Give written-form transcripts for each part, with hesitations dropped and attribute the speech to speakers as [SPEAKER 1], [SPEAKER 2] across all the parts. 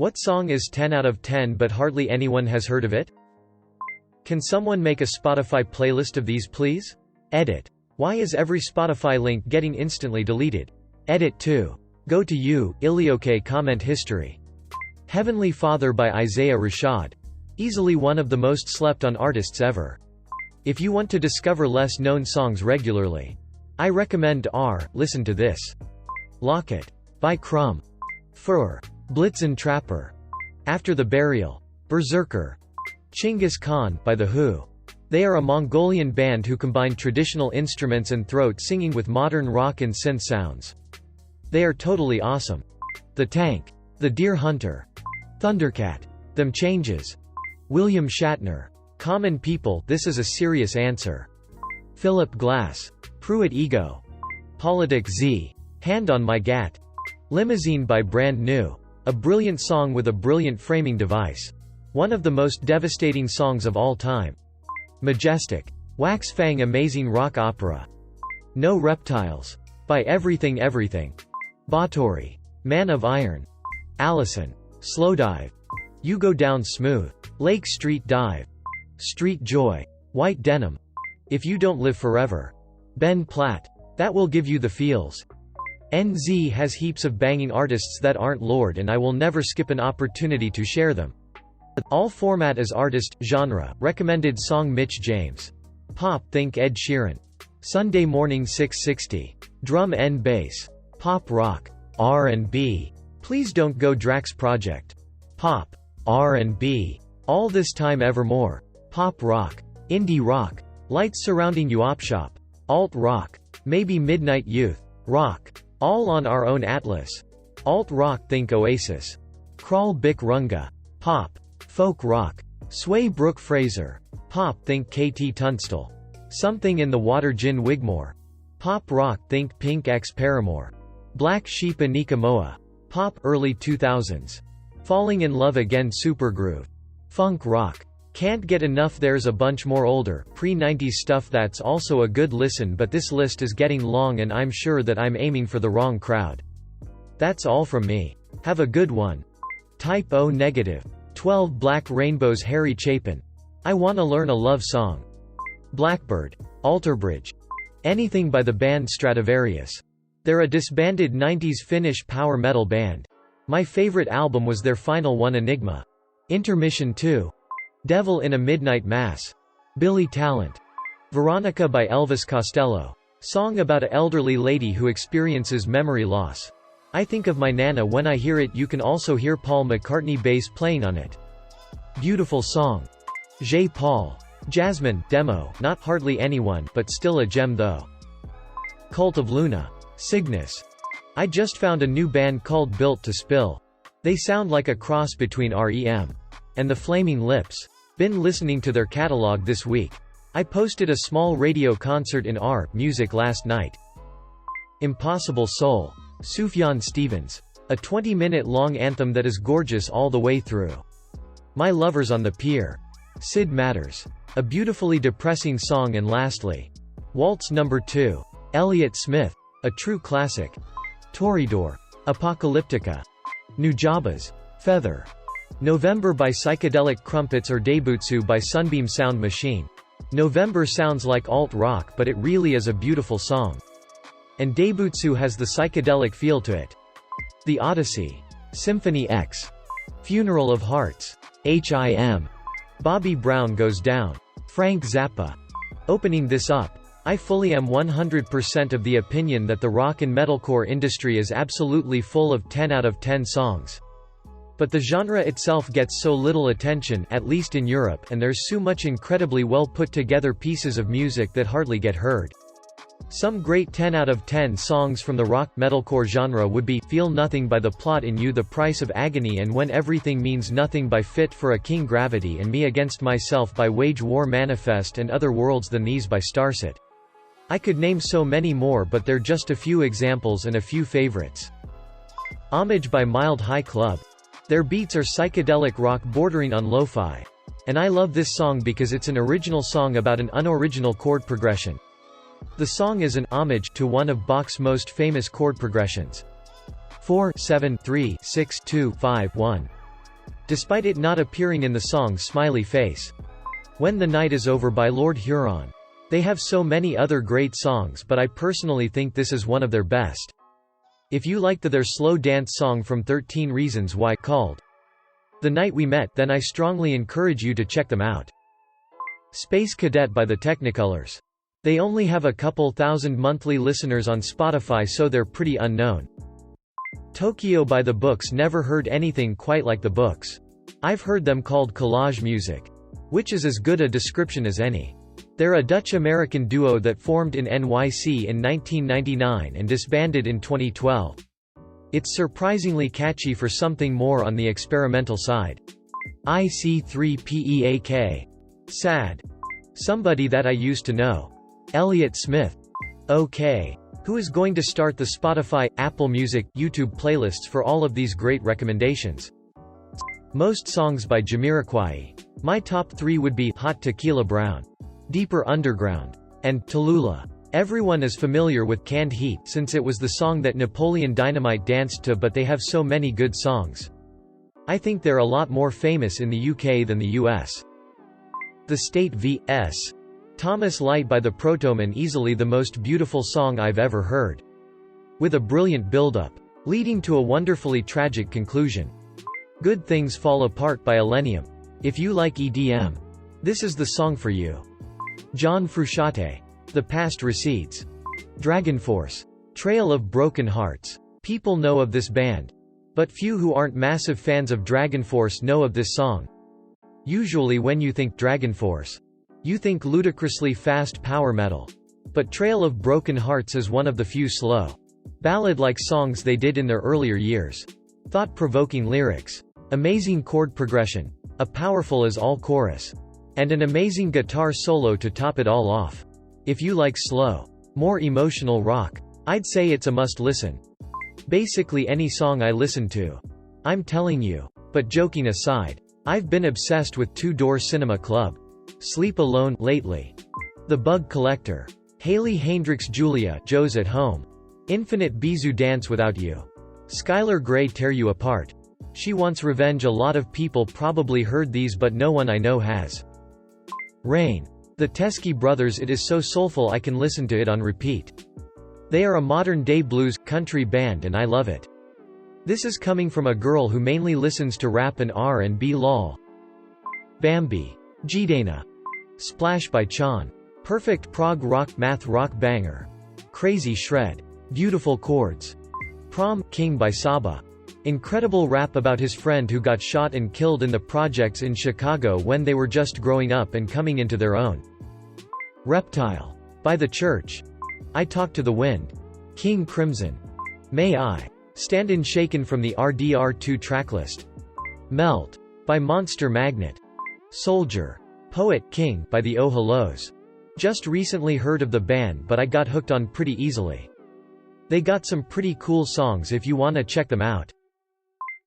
[SPEAKER 1] What song is 10 out of 10 but hardly anyone has heard of it? Can someone make a Spotify playlist of these please? Edit. Why is every Spotify link getting instantly deleted? Edit 2. Go to you, Ilioke comment history. Heavenly Father by Isaiah Rashad. Easily one of the most slept on artists ever. If you want to discover less known songs regularly, I recommend listen to this. Lock It. By Crumb. Fur. Blitzen Trapper. After the Burial. Berserker. Chinggis Khan by The Who. They are a Mongolian band who combine traditional instruments and throat singing with modern rock and synth sounds. They are totally awesome. The Tank. The Deer Hunter. Thundercat. Them Changes. William Shatner. Common People, This Is a Serious Answer. Philip Glass. Pruitt Ego. Politic Z. Hand on My Gat. Limousine by Brand New. A brilliant song with a brilliant framing device. One of the most devastating songs of all time. Majestic. Wax Fang Amazing Rock Opera. No Reptiles. By Everything Everything. Batory. Man of Iron. Allison. Slow Dive. You Go Down Smooth. Lake Street Dive. Street Joy. White Denim. If You Don't Live Forever. Ben Platt. That Will Give You the Feels. NZ has heaps of banging artists that aren't Lord, and I will never skip an opportunity to share them. All format as artist, genre, recommended song Mitch James. Pop, think Ed Sheeran. Sunday Morning 660. Drum and bass. Pop rock. R&B. Please Don't Go Drax Project. Pop. R&B. All This Time Evermore. Pop rock. Indie rock. Lights Surrounding You Opshop. Alt rock. Maybe Midnight Youth. Rock. All on Our Own Atlas. Alt rock, think Oasis. Crawl Bic Runga. Pop. Folk rock. Sway Brooke Fraser. Pop, think KT Tunstall. Something in the Water Gin Wigmore. Pop rock, think Pink X Paramore. Black Sheep Anika Moa. Pop early 2000s. Falling in Love Again Supergroove. Funk rock. Can't Get Enough. There's a bunch more older, pre-90s stuff that's also a good listen, but this list is getting long and I'm sure that I'm aiming for the wrong crowd. That's all from me. Have a good one. Type O negative. 12 Black Rainbows Harry Chapin. I Wanna Learn a Love Song. Blackbird. Alterbridge. Anything by the band Stradivarius. They're a disbanded 90s Finnish power metal band. My favorite album was their final one, Enigma. Intermission 2. Devil in a Midnight Mass. Billy Talent. Veronica by Elvis Costello. Song about a elderly lady who experiences memory loss. I think of my Nana when I hear it. You can also hear Paul McCartney bass playing on it. Beautiful song. J. Paul. Jasmine, demo, not hardly anyone, but still a gem though. Cult of Luna. Cygnus. I just found a new band called Built to Spill. They sound like a cross between R.E.M. and the Flaming Lips. Been listening to their catalog this week. I posted a small radio concert in R Music last night. Impossible Soul. Sufjan Stevens. A 20-minute long anthem that is gorgeous all the way through. My Lovers on the Pier. Sid Matters. A beautifully depressing song. And lastly, Waltz No. 2. Elliott Smith. A true classic. Toreador. Apocalyptica. Nujabes. Feather. November by Psychedelic Crumpets or Daebutsu by Sunbeam Sound Machine. November sounds like alt-rock, but it really is a beautiful song. And Daebutsu has the psychedelic feel to it. The Odyssey. Symphony X. Funeral of Hearts. H.I.M. Bobby Brown Goes Down. Frank Zappa. Opening this up, I fully am 100% of the opinion that the rock and metalcore industry is absolutely full of 10 out of 10 songs. But the genre itself gets so little attention, at least in Europe, and there's so much incredibly well put together pieces of music that hardly get heard. Some great 10 out of 10 songs from the rock-metalcore genre would be Feel Nothing by The Plot in You, The Price of Agony, and When Everything Means Nothing by Fit for a King, Gravity and Me Against Myself by Wage War Manifest, and Other Worlds Than These by Starset. I could name so many more, but they're just a few examples and a few favorites. Homage by Mild High Club. Their beats are psychedelic rock bordering on lo-fi. And I love this song because it's an original song about an unoriginal chord progression. The song is an homage to one of Bach's most famous chord progressions. 4-7-3-6-2-5-1. despite it not appearing in the song Smiley Face. When the Night Is Over by Lord Huron. They have so many other great songs, but I personally think this is one of their best. If you like their slow dance song from 13 Reasons Why called The Night We Met, then I strongly encourage you to check them out. Space Cadet by the Technicolors. They only have a couple thousand monthly listeners on Spotify, so they're pretty unknown. Tokyo by the Books. Never heard anything quite like the Books. I've heard them called collage music, which is as good a description as any. They're a Dutch-American duo that formed in NYC in 1999 and disbanded in 2012. It's surprisingly catchy for something more on the experimental side. IC3PEAK. Sad. Somebody That I Used to Know. Elliott Smith. OK. Who is going to start the Spotify, Apple Music, YouTube playlists for all of these great recommendations? Most songs by Jamiroquai. My top 3 would be Hot Tequila Brown, Deeper Underground, and Tallulah. Everyone is familiar with Canned Heat since it was the song that Napoleon Dynamite danced to, but they have so many good songs. I think they're a lot more famous in the UK than the US. The State vs. Thomas Light by the Protomen. Easily the most beautiful song I've ever heard. With a brilliant build-up, leading to a wonderfully tragic conclusion. Good Things Fall Apart by Illenium. If you like EDM, this is the song for you. John Frusciante. The Past Recedes. Dragon Force. Trail of Broken Hearts. People know of this band, but few who aren't massive fans of Dragon Force know of this song. Usually when you think Dragon Force, you think ludicrously fast power metal. But Trail of Broken Hearts is one of the few slow, ballad-like songs they did in their earlier years. Thought-provoking lyrics, amazing chord progression, a powerful as all chorus, and an amazing guitar solo to top it all off. If you like slow, more emotional rock, I'd say it's a must-listen. Basically any song I listen to. I'm telling you. But joking aside, I've been obsessed with Two Door Cinema Club. Sleep Alone lately. The Bug Collector. Haley Hendrix Julia Joe's at Home. Infinite Bisou Dance Without You. Skylar Grey Tear You Apart. She Wants Revenge. A lot of people probably heard these, but no one I know has. Rain. The Teskey Brothers. It is so soulful I can listen to it on repeat. They are a modern-day blues, country band and I love it. This is coming from a girl who mainly listens to rap and R&B. Lol. Bambi. Jidana. Splash by Chan. Perfect prog rock math rock banger. Crazy Shred. Beautiful chords. Prom King by Saba. Incredible rap about his friend who got shot and killed in the projects in Chicago when they were just growing up and coming into their own. Reptile. By The Church. I Talk to the Wind. King Crimson. May I Stand In Shaken from the RDR2 tracklist. Melt. By Monster Magnet. Soldier. Poet King by the Oh Hellos. Just recently heard of the band, but I got hooked on pretty easily. They got some pretty cool songs if you wanna check them out.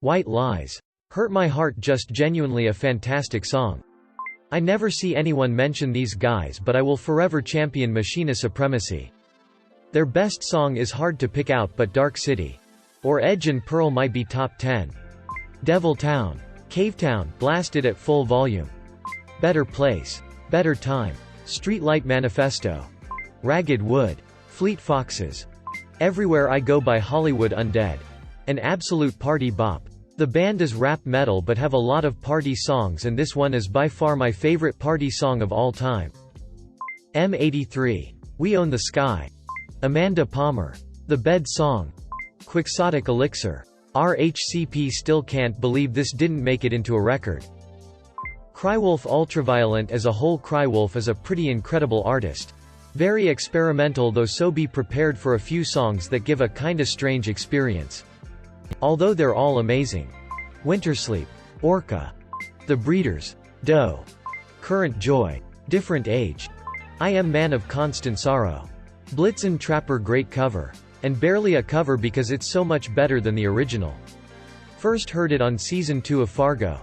[SPEAKER 1] White Lies. Hurt My Heart. Just genuinely a fantastic song. I never see anyone mention these guys, but I will forever champion Machina Supremacy. Their best song is hard to pick out, but Dark City or Edge and Pearl might be top 10. Devil Town. Cavetown, blasted at full volume. Better Place. Better Time. Streetlight Manifesto. Ragged Wood. Fleet Foxes. Everywhere I Go by Hollywood Undead. An absolute party bop. The band is rap metal but have a lot of party songs, and this one is by far my favorite party song of all time. M83. We Own the Sky. Amanda Palmer. The Bed Song. Quixotic Elixir. RHCP. Still can't believe this didn't make it into a record. Crywolf. Ultraviolent. As a whole, Crywolf is a pretty incredible artist. Very experimental, though, so be prepared for a few songs that give a kinda strange experience. Although they're all amazing. Wintersleep. Orca. The Breeders. Doe. Current Joy. Different Age. I Am Man of Constant Sorrow. Blitzen Trapper. Great cover. And barely a cover because it's so much better than the original. First heard it on season 2 of Fargo.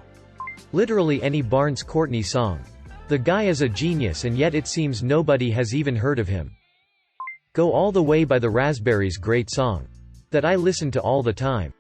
[SPEAKER 1] Literally any Barnes Courtney song. The guy is a genius, and yet it seems nobody has even heard of him. Go All the Way by the Raspberries. Great song that I listen to all the time.